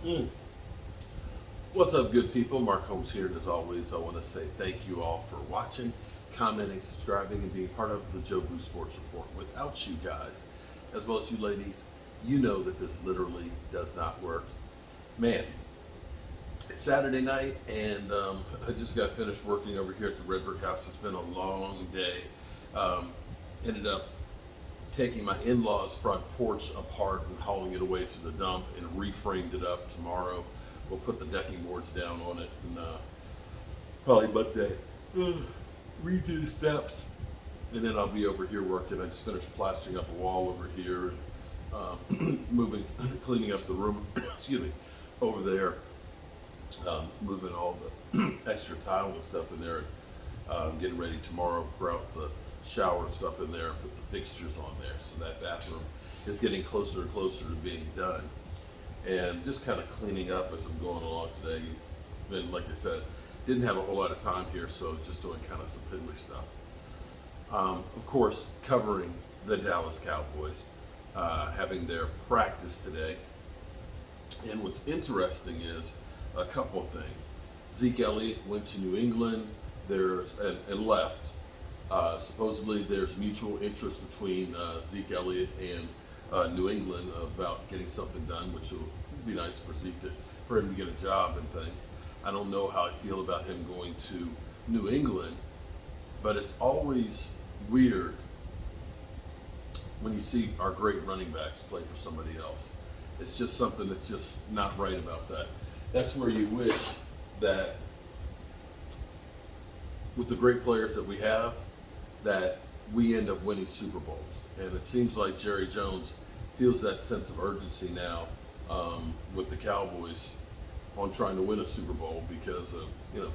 Mm. What's up, good people? Mark Holmes here, and as always, I want to say thank you all for watching, commenting, subscribing, and being part of the Joe Boo Sports Report. Without you guys, as well as you ladies, you know that this literally does not work. Man, it's Saturday night, and I just got finished working over here at the Red Brick House. It's been a long day. Um, Ended up taking my in-laws' front porch apart and hauling it away to the dump and reframed it up tomorrow. We'll put the decking boards down on it and probably Monday redo the steps, and then I'll be over here working. I just finished plastering up a wall over here and moving, cleaning up the room. Excuse me, over there, moving all the extra tile and stuff in there, and getting ready tomorrow. Grout the shower and stuff in there and put the fixtures on there. So that bathroom is getting closer and closer to being done. And just kind of cleaning up as I'm going along today. It's been, like I said, didn't have a whole lot of time here, so I was just doing kind of some piddly stuff. Of course, covering the Dallas Cowboys, having their practice today. And what's interesting is a couple of things. Zeke Elliott went to New England. And left. Supposedly, there's mutual interest between Zeke Elliott and New England about getting something done, which will be nice for for him to get a job and things. I don't know how I feel about him going to New England, but it's always weird when you see our great running backs play for somebody else. It's just something that's just not right about that. That's where you wish that with the great players that we have, that we end up winning Super Bowls. And it seems like Jerry Jones feels that sense of urgency now with the Cowboys on trying to win a Super Bowl because of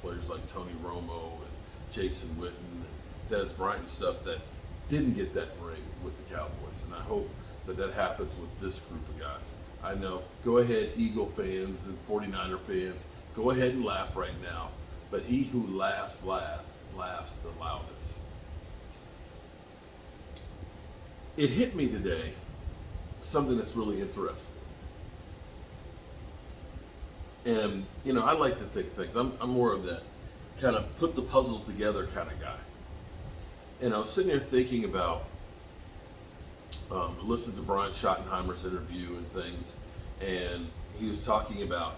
players like Tony Romo and Jason Witten and Des Bryant and stuff that didn't get that ring with the Cowboys. And I hope that that happens with this group of guys. I know, go ahead, Eagle fans and 49er fans, go ahead and laugh right now. But he who laughs last laughs the loudest. It hit me today, something that's really interesting. And, I like to think things. I'm more of that kind of put the puzzle together kind of guy. And I was sitting here thinking about, listening to Brian Schottenheimer's interview and things, and he was talking about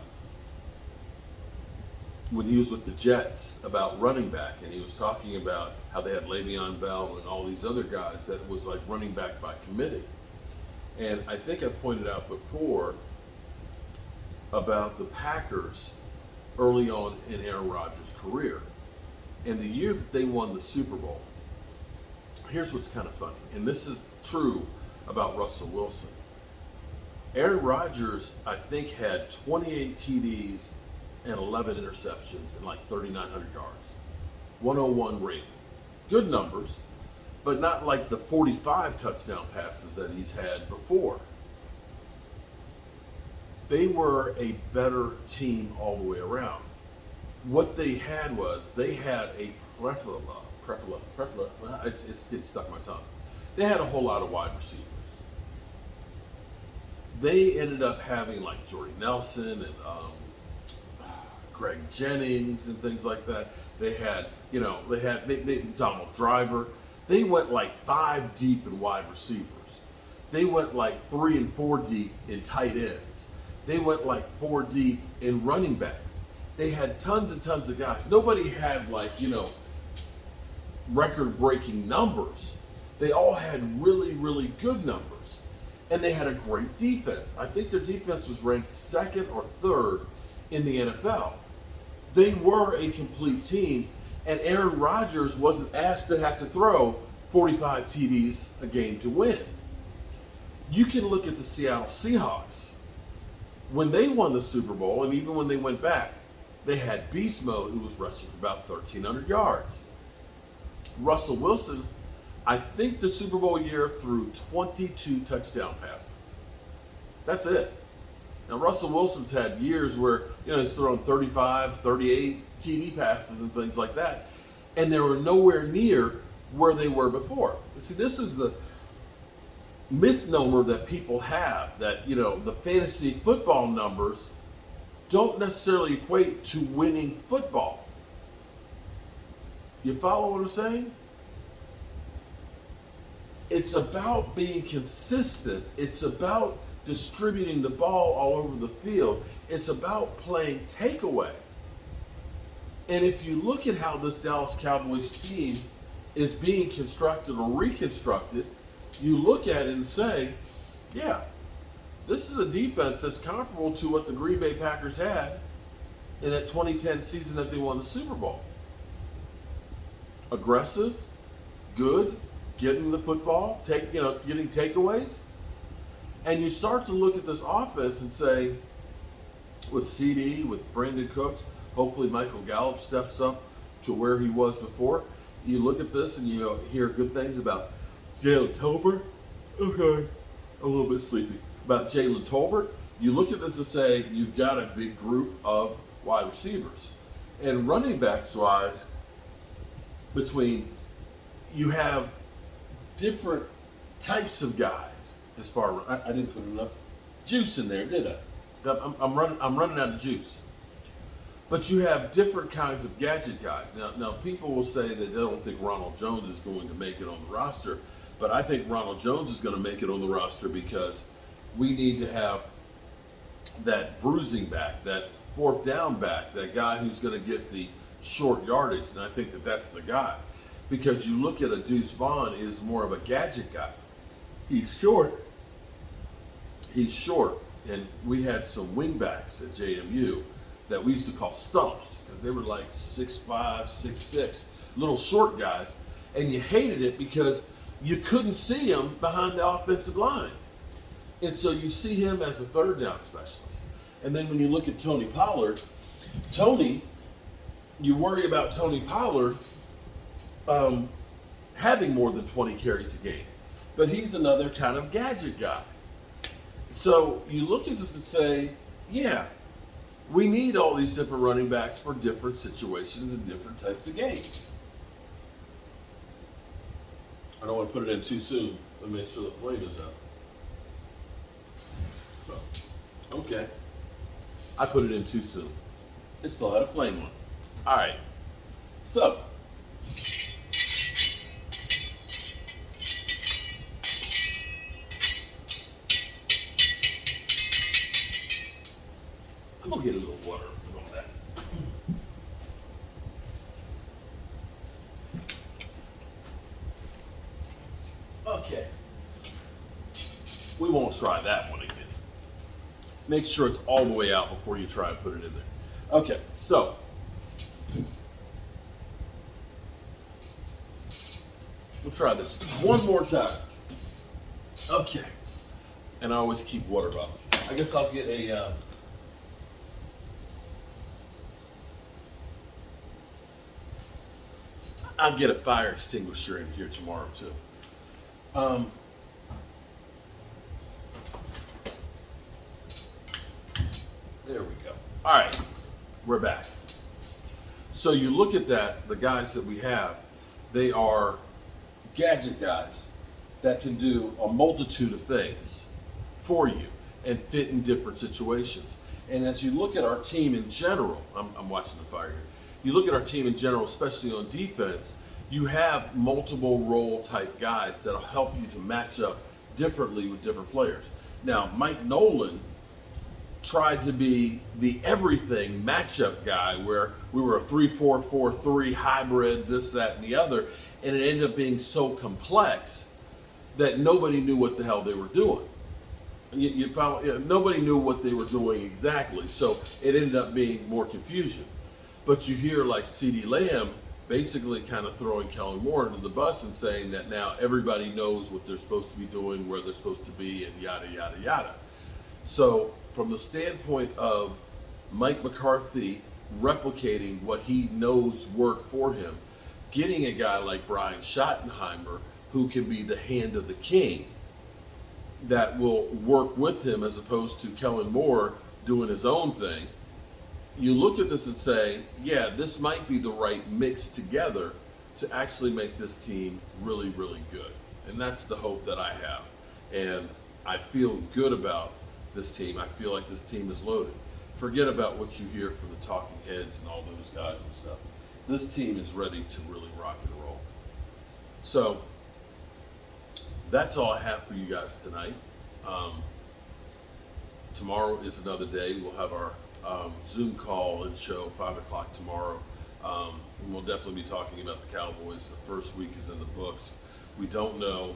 when he was with the Jets about running back, and he was talking about how they had Le'Veon Bell and all these other guys that was like running back by committee. And I think I pointed out before about the Packers early on in Aaron Rodgers' career. And the year that they won the Super Bowl, here's what's kind of funny, and this is true about Russell Wilson. Aaron Rodgers, I think, had 28 TDs and 11 interceptions and like 3,900 yards. 101 rating. Good numbers, but not like the 45 touchdown passes that he's had before. They were a better team all the way around. What they had was they had a it's getting stuck in my tongue. They had a whole lot of wide receivers. They ended up having like Jordy Nelson and Greg Jennings and things like that. They had, Donald Driver. They went like 5 deep in wide receivers. They went like 3 and 4 deep in tight ends. They went like 4 deep in running backs. They had tons and tons of guys. Nobody had record-breaking numbers. They all had really, really good numbers. And they had a great defense. I think their defense was ranked 2nd or 3rd in the NFL. They were a complete team, and Aaron Rodgers wasn't asked to have to throw 45 TDs a game to win. You can look at the Seattle Seahawks. When they won the Super Bowl, and even when they went back, they had Beast Mode, who was rushing for about 1,300 yards. Russell Wilson, I think the Super Bowl year, threw 22 touchdown passes. That's it. Now, Russell Wilson's had years where, he's thrown 35, 38 TD passes and things like that, and they were nowhere near where they were before. See, this is the misnomer that people have, that, the fantasy football numbers don't necessarily equate to winning football. You follow what I'm saying? It's about being consistent. It's about distributing the ball all over the field. It's about playing takeaway. And if you look at how this Dallas Cowboys team is being constructed or reconstructed, you look at it and say, yeah, this is a defense that's comparable to what the Green Bay Packers had in that 2010 season that they won the Super Bowl. Aggressive, good, getting the football, getting takeaways. And you start to look at this offense and say, with CD, with Brandon Cooks, hopefully Michael Gallup steps up to where he was before. You look at this and you hear good things about Jalen Tolbert. Okay, a little bit sleepy. About Jalen Tolbert. You look at this and say you've got a big group of wide receivers. And running backs wise, you have different types of guys. As far I didn't put enough juice in there, did I? I'm running out of juice. But you have different kinds of gadget guys. Now people will say that they don't think Ronald Jones is going to make it on the roster, but I think Ronald Jones is going to make it on the roster because we need to have that bruising back, that fourth down back, that guy who's going to get the short yardage, and I think that that's the guy. Because you look at a Deuce Vaughn is more of a gadget guy. He's short, and we had some wingbacks at JMU that we used to call stumps because they were like 6'5", 6'6", little short guys, and you hated it because you couldn't see him behind the offensive line. And so you see him as a third down specialist. And then when you look at Tony Pollard, you worry about Tony Pollard having more than 20 carries a game. But he's another kind of gadget guy. So you look at this and say, yeah, we need all these different running backs for different situations and different types of games. I don't want to put it in too soon. Let me make sure the flame is up. Okay. I put it in too soon. It still had a flame on. All right. So, I'm going to get a little water and all that. Okay. We won't try that one again. Make sure it's all the way out before you try and put it in there. Okay, so. We'll try this one more time. Okay. And I always keep water bottles. I guess I'll get I'll get a fire extinguisher in here tomorrow too. There we go. All right, we're back. So you look at that, the guys that we have, they are gadget guys that can do a multitude of things for you and fit in different situations. And as you look at our team in general, I'm watching the fire here. You look at our team in general, especially on defense, you have multiple role type guys that'll help you to match up differently with different players. Now, Mike Nolan tried to be the everything matchup guy where we were a 3-4-4-3 hybrid, this, that, and the other, and it ended up being so complex that nobody knew what the hell they were doing. Nobody knew what they were doing exactly, so it ended up being more confusion. But you hear like CeeDee Lamb basically kind of throwing Kellen Moore under the bus and saying that now everybody knows what they're supposed to be doing, where they're supposed to be, and yada, yada, yada. So from the standpoint of Mike McCarthy replicating what he knows worked for him, getting a guy like Brian Schottenheimer who can be the hand of the king that will work with him as opposed to Kellen Moore doing his own thing, you look at this and say, yeah, this might be the right mix together to actually make this team really, really good. And that's the hope that I have. And I feel good about this team. I feel like this team is loaded. forget about what you hear from the talking heads and all those guys and stuff. This team is ready to really rock and roll. So that's all I have for you guys tonight. Tomorrow is another day. We'll have our Zoom call and show 5 o'clock tomorrow. And we'll definitely be talking about the Cowboys. The first week is in the books. We don't know.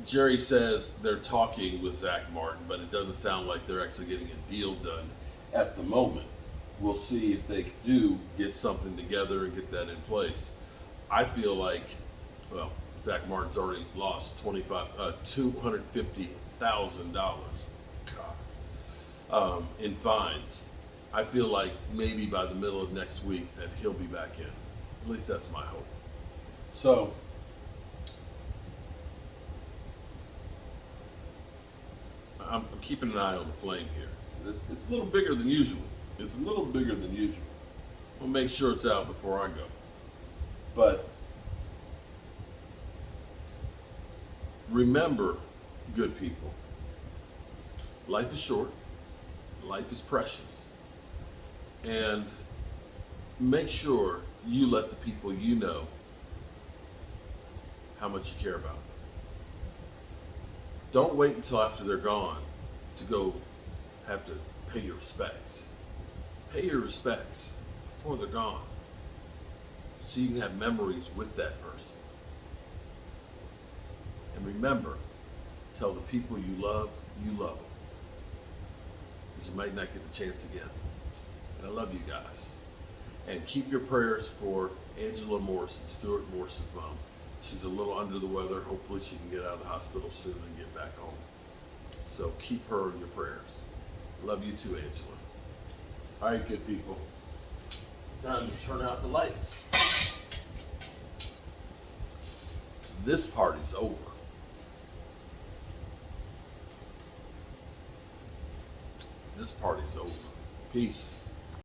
Jerry says they're talking with Zach Martin, but it doesn't sound like they're actually getting a deal done at the moment. We'll see if they do get something together and get that in place. I feel like, well, Zach Martin's already lost $250,000 in fines. I feel like maybe by the middle of next week that he'll be back in. At least that's my hope. So I'm keeping an eye on the flame here. It's a little bigger than usual. It's a little bigger than usual. I'll make sure it's out before I go. But remember, good people, life is short, life is precious, and make sure you let the people you know how much you care about them. Don't wait until after they're gone to go have to pay your respects. Pay your respects before they're gone, so you can have memories with that person. And remember, tell the people you love them. Because you might not get the chance again. And I love you guys. And keep your prayers for Angela Morrison, Stuart Morrison's mom. She's a little under the weather. Hopefully she can get out of the hospital soon and get back home. So keep her in your prayers. Love you too, Angela. All right, good people. It's time to turn out the lights. This party's over. This party's over. Peace.